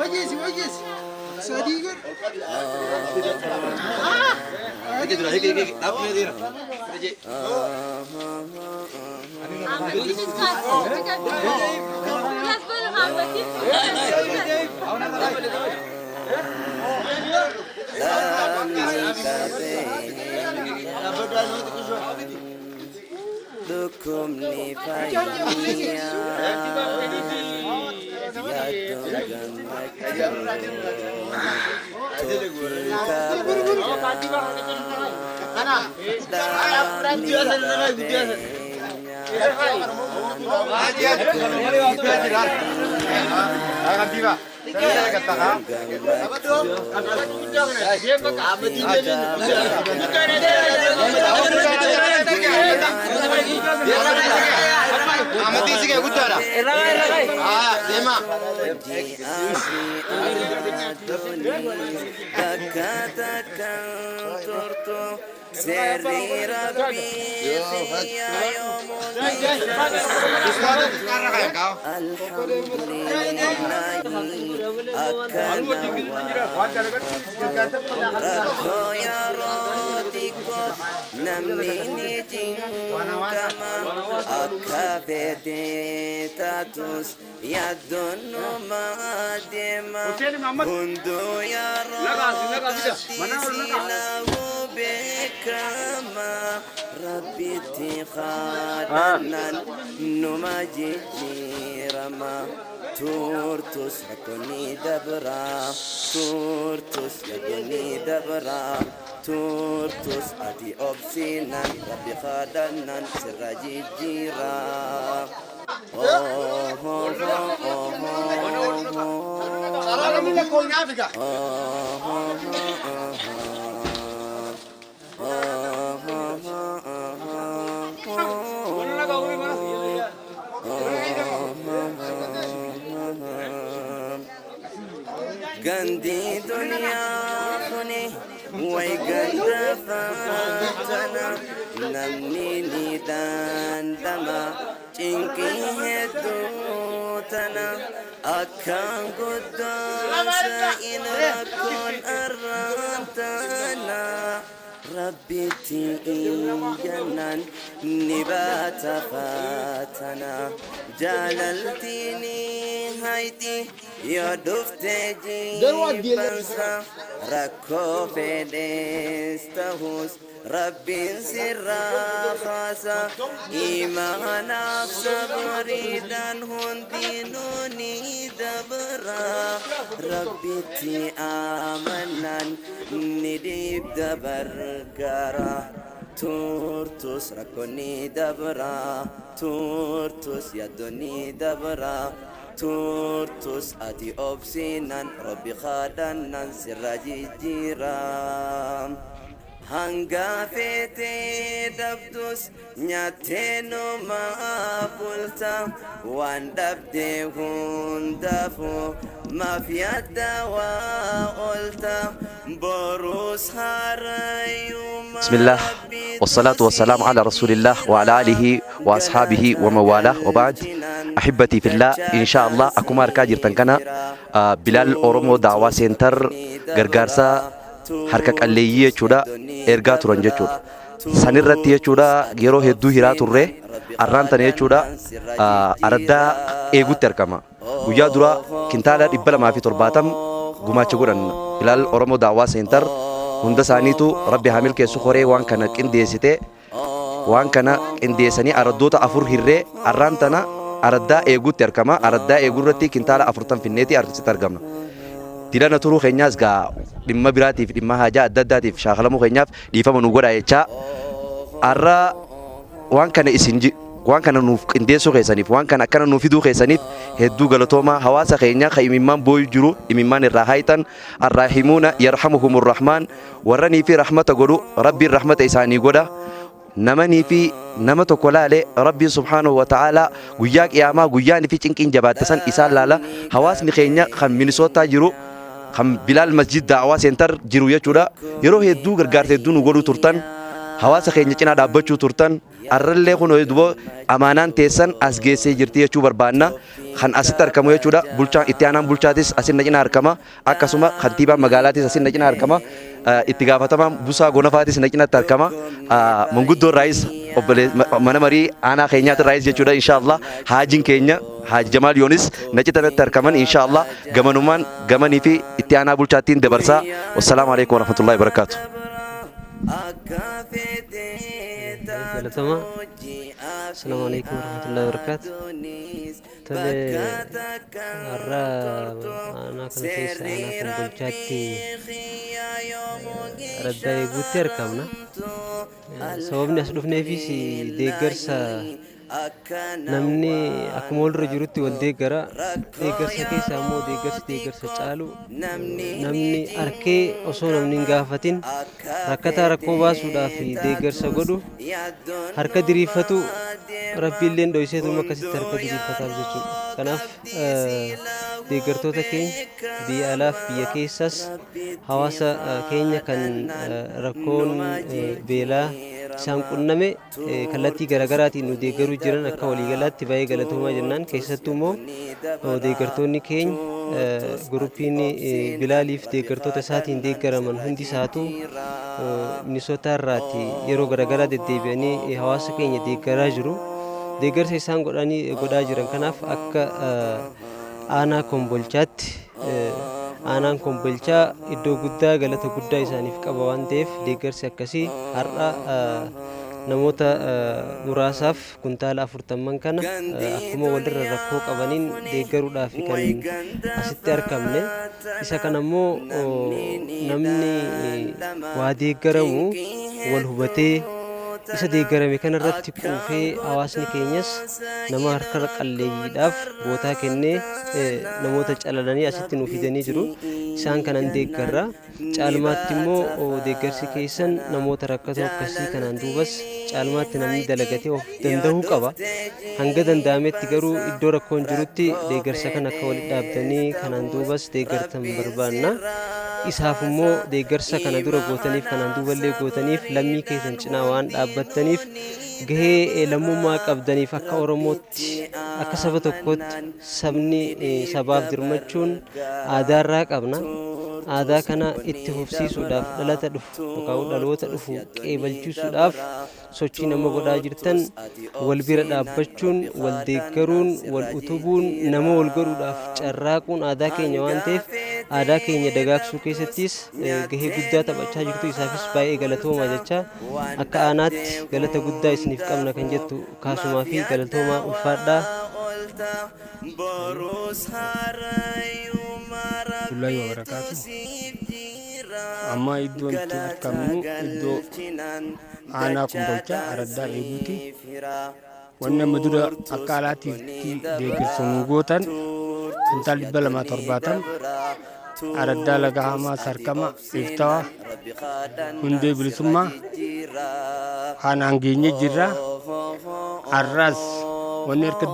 وجيس صديقك Dukum ni faya Seri Rabbi ya كما ربي اتخاذنا نماجي رما تورتوس هكوني دبرا تورتوس يدني دبرا تورتوس أدي أبسينا ربي خادنا سراجي جيرا Gandhi dunia kuni, wai ganda fatana, namni nidan dama, cingki hedu tana, akan gudasa inrakon arantana. ربي تين جنان نبات فاتنا جللتني هايتي يا دفتي بنسا ركو فدستهوس ربي سر خاصا إيمان صبري دان هندينوني دبرا ربي تي آمنان نديب دبر gara turtus rakoni dabra turtus yadoni dabra turtus ati obsinan rabbi khadanan siraji jiram hanga fete dabdus nyateno mapulta wandabde hundafu mafiyada wa olta boros harayuma بسم الله والصلاة والسلام على رسول الله وعلى آله وأصحابه وموالاه وبعد أحبتي في الله إن شاء الله أكمار كاجر تنكنا بلال أورمو دعوة سنتر غرغارسا حركة الليية چودا إرغا ترنجة چودا سنرتية چودا غيرو هدو هرا تره أران تنية چودا أردا إيغو تركما ويا درا كنتالا إبلا ما في ترباتم غما چگورن بلال أورمو دعوة سنتر hunda sanitu rabbi hamil ke sukhore wan kana qindeesite wan kana qindeesani araddoota afur hirre arrantana aradda eegutti arkama aradda eegurratti kintaala afurtan finneeti arsitti argamna dilana turu keenyaas gaa dhimma biraatiif dhimma haajaa adda addaatiif shaakalamu keenyaaf dhiifama nu godha jecha arra wan kana isinji waan kana nuuf qindeessuu keessaniif waan kana akkana nuuf fiduu keessaniif hedduu galatooma hawaasa keenya ka imimmaan booyu jiru imimmaan irraa haayitan arraahimuuna yarhamuhumur rahmaan warranii fi rahmata godhu rabbiin rahmata isaanii godha namanii fi nama tokko laale rabbiin subhaanahu wa ta'aalaa guyyaa qiyaamaa guyyaanii fi cinqiin jabaattisan isaan laala hawaasni keenya kan minisootaa jiru kan bilaal masjid daawaa seentar jiru jechuudha yeroo hedduu gargaarsa hedduu nu godhu turtan hawaasa keenya cinaa dhaabbachuu turtan arrallee kun dubo amaanaan teessan as geessee jirti jechuu barbaanna kan asitti argamu jechuudha bulchaan itti aanaan bulchaatis asin cinaa argama akkasuma kantiibaan magaalaatis asin cinaa argama itti gaafatamaan busaa gonafaatis cinatti argama manguddoo raayis mana marii aanaa keenyaatti raayis jechuudha inshaallah haajiin keenya Haji Jamal Yonis nacitanatti argaman inshaallah gamanumaan gamanii fi itti aanaa bulchaattiin dabarsaa wassalaamu alaikum warahmatullahi wabarakatuh. السلام عليكم ورحمة الله وبركاته. تلي مرة أنا كنت بلجاتي ردا يقول كمنا سببني أسلوف نفسي ديجرسا namni akkuma walirra jirutti wal deeggarsa keessa ammoo deeggarsa caalu namni arkee osoo namni hin gaafatin rakkataa rakkoo baasuudhaaf deeggarsa godhu harka diriirfatu rabbiilleen dho'iseetuma akkasitti harka diriirfataaf jechuudha. Kanaaf deeggartoota keenya biyya alaaf biyya keessas hawaasa keenya kan rakkoon beelaa isaan qunname kallattii garaagaraatiin nu deeggaruu jiran akka waliigalaatti baay'ee galatoomaa jennaan keessattuu immoo deeggartoonni keenya guruppiin Bilaaliif deeggartoota isaatiin deeggaraman hundi isaatu Minisootaa irraatti yeroo garaagaraa deddeebi'anii hawaasa keenya deeggaraa jiru. Deeggarsa isaan godhaa jiran kanaaf akka aanaa Kombolchaatti aanaan Kombolchaa iddoo guddaa galata guddaa isaaniif qaba waan ta'eef deeggarsi akkasii har'a namoota muraasaaf kuntaala 40 kana akkuma walirra rakkoo qabaniin deeggaruudhaaf kan asitti argamne isa kanammoo namni waa deeggaramu wal hubatee isa deeggarame kanarratti quufee hawaasni keenyas nama harka qalleeyyiidhaaf bootaa kennee namoota calalanii asitti nuuf fidanii jiru. Isaan kanan deeggarra caalmaatti immoo deeggarsi keessan namoota rakkatoo akkasii kanaan duubas caalmaatti namni dalagatee of danda'uu qaba. Hanga danda'ametti garuu iddoo rakkoon jirutti deeggarsa kan akka walitti dhaabdanii kanaan duubas deeggartan barbaanna. Isaaf immoo deeggarsa kana dura gootaniif kanaan duuballee gootaniif lammii keessan cinaa waan dhaabbattaniif gahee lammummaa qabdaniif akka Oromootti akka saba tokkootti sabni sabaaf dirmachuun aadaarraa qabna. Aadaa kana itti fufsiisuudhaaf dhaloota dhufu qeebalchiisuudhaaf sochii nama godhaa jirtan wal bira dhaabbachuun wal deeggaruun wal utubuun nama wal godhuudhaaf carraaquun aadaa keenya waan ta'eef aadaa keenya dagaagsuu keessattis gahee guddaa taphachaa jirtu. Isaafis baay'ee galatooma jecha akka aanaatti galata guddaa isiniif qabna kan jettu kaasumaa fi galatoomaa ulfaadhaa. Wallahi wa barakatuh. Amma iddoon itti argamnu iddoo aanaa Kombolchaa araddaa eeguuti. Wanni amma dura akka alaatiitti deeggarsa nu gootan kuntaal 270 araddaa laga hamaa sarkama iftawaa hundee bilisummaa kanaan geenye jirra. Arras wanni harka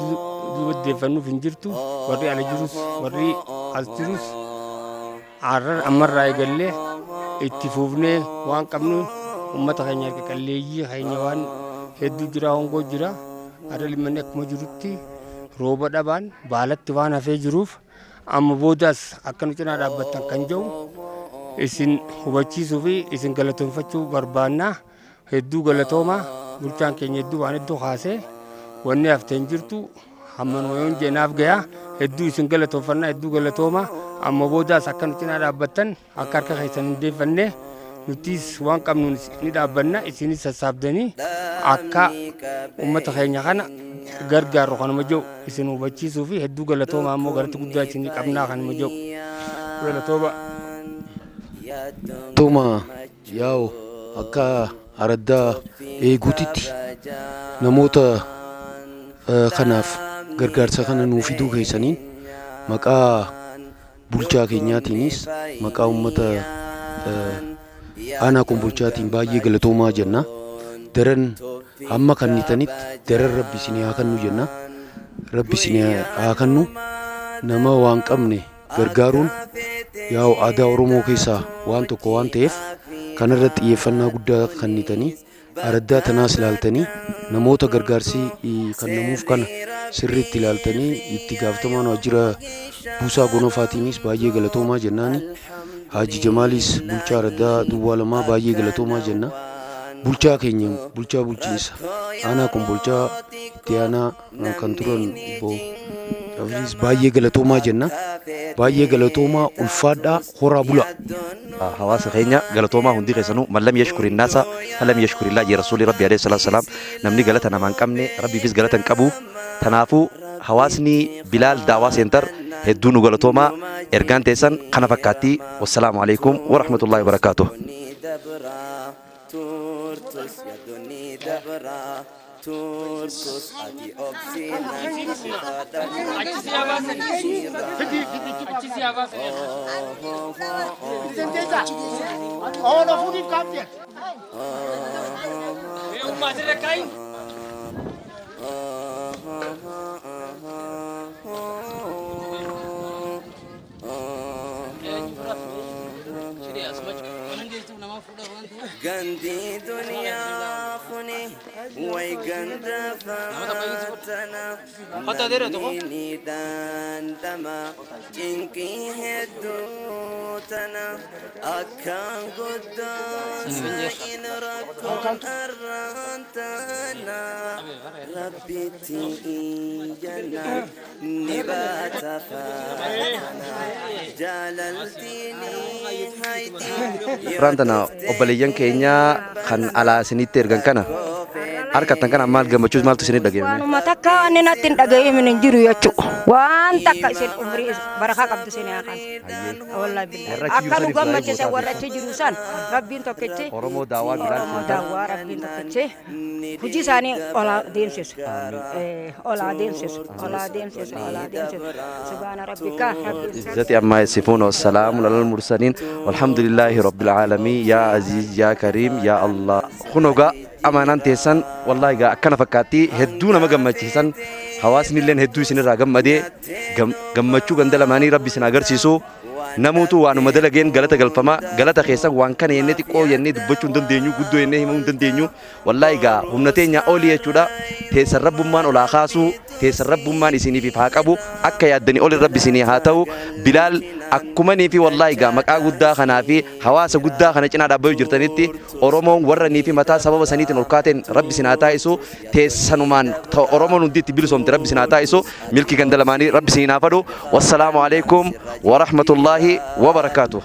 duubaddeeffannuuf hin jirtu warri ala jirus warri as jirus arrar ammarraa eegallee itti fuufnee waan qabnu ummata keenya harka qalleeyyii keenya waan hedduu jira hongoo jira arra limanni akkuma jirutti rooba dhabaan baalatti waan hafee jiruuf amma boodaas akka nu cinaa dhaabbattan kan jedhu isin hubachiisuu fi isin galatoonfachuu barbaannaa. Hedduu galatoomaa bulchaan keenya hedduu waan hedduu kaasee wanni hafteen jirtu hamman wayoon jeenaaf gayaa hedduu isin galatoonfannaa hedduu galatoomaa. Amma boodaas akka nu cinaa dhaabbattan akka harka keessan hin deeffannee nutis waan qabnu ni dhaabbanna isinis sassaabdanii akka ummata keenya kana gargaaru kanuma jedhu isin hubachiisuu fi hedduu galatoomaa ammoo galata guddaa isin qabnaa kanuma jedhu galatooma. Tuma yaa'u akka araddaa eeguutitti namoota kanaaf gargaarsa kana nuu fiduu keessaniin maqaa bulchaa keenyaatiinis maqaa ummata aanaa Kombolchaatiin baay'ee galatoomaa jenna. Daran hamma kannitanitti daran rabbi isin haa kennu jenna. Rabbi isin haa kennu. Nama waan qabne gargaaruun yaa'u aadaa Oromoo keessaa waan tokko waan ta'eef kanarratti xiyyeeffannaa guddaa kennitanii araddaa tanaas ilaaltanii namoota gargaarsi kennamuuf kana sirriitti ilaaltanii itti gaafatamaan waajjira buusaa gonofaatiinis baay'ee galatoomaa jennaani. Haji Jamaalis bulchaa araddaa duwwaa lamaa baay'ee galatoomaa jenna. Bulchaa keenya bulchaa bulchiinsa aanaa kun bulchaa itti aanaa kan turan baay'ee galatoomaa jenna. Baay'ee galatoomaa ulfaadhaa horaa bula. hawaasa keenya galatoomaa hundi keessanuu man lam yashkuri naasa falam yashkuri illaa jee rasuuli rabbi alayhi salaatu wasalaam namni galata namaan qabne rabbiifis galata hin qabu. Kanaafuu hawaasni Bilaal Daawaa Seentar hedduu nu galatoomaa ergaan teessan kana fakkaatti. Wassalaamu alaikum wa rahmatullahi wa barakaatuh. Turtus ati Gandhi dunia khuni wai ganda fatana ini dan tama jinki hedu tana akan gudan in rakon arantana rabbi ti jana nibata fatana jalal dini haiti Rantana obboleeyyan keenya kan alaa isinitti ergan kana harkattan kana maal gammachuus maaltu isinit dhaga'ame? Waanuma takka inni natti hin dhaga'amin hin jiru jechuudha. Waan takka isin umrii barakaa qabdu isin yaakan. Wallahi billahi. Akka nu gammachiisan warra achi jiru san rabbiin tokkichi. Oromoo Daawaa Bilaal Seentar. Daawaa rabbiin tokkichi. Hojii isaanii olaa deemsisu. Olaa deemsisu. Olaa deemsisu. Olaa deemsisu. Subhaana rabbika rabbiin. Izzati amma yasifuun wassalaamu alal mursaliin walhamdulillahi rabbil aalamiin yaa aziiz yaa kariim yaa Allah. Kunogaa amanaan teessan wallahi gaa akkana fakkaatti hedduu nama gammachiisan hawaasni illee hedduu isinirraa gammadee gammachuu ganda lamaanii rabbi isin agarsiisu namuutu waanuma dalageen galata galfama galata keessan waan kana yennee xiqqoo yennee dubbachuu hin dandeenyu guddoo yennee himuu hin dandeenyu wallahi gaa humna teenya olii jechuudha teessan rabbummaan olaa kaasuu teessan rabbummaan isiniif haa qabu akka yaaddanii oli rabbi isinii haa ta'u Bilaal akkumanii fi wallahi gaa maqaa guddaa kanaa fi hawaasa guddaa kana cinaa dhaabbayuu jirtanitti Oromoon warra nii fi mataa sababa saniitiin ol kaateen rabbi isin haa taa'isu teessanumaan Oromoon hundi itti bilisoomte rabbi isin haa taa'isu milki ganda lamaanii rabbi isin haa fadhu wassalaamu alaikum wa rahmatullahi wa barakaatuh.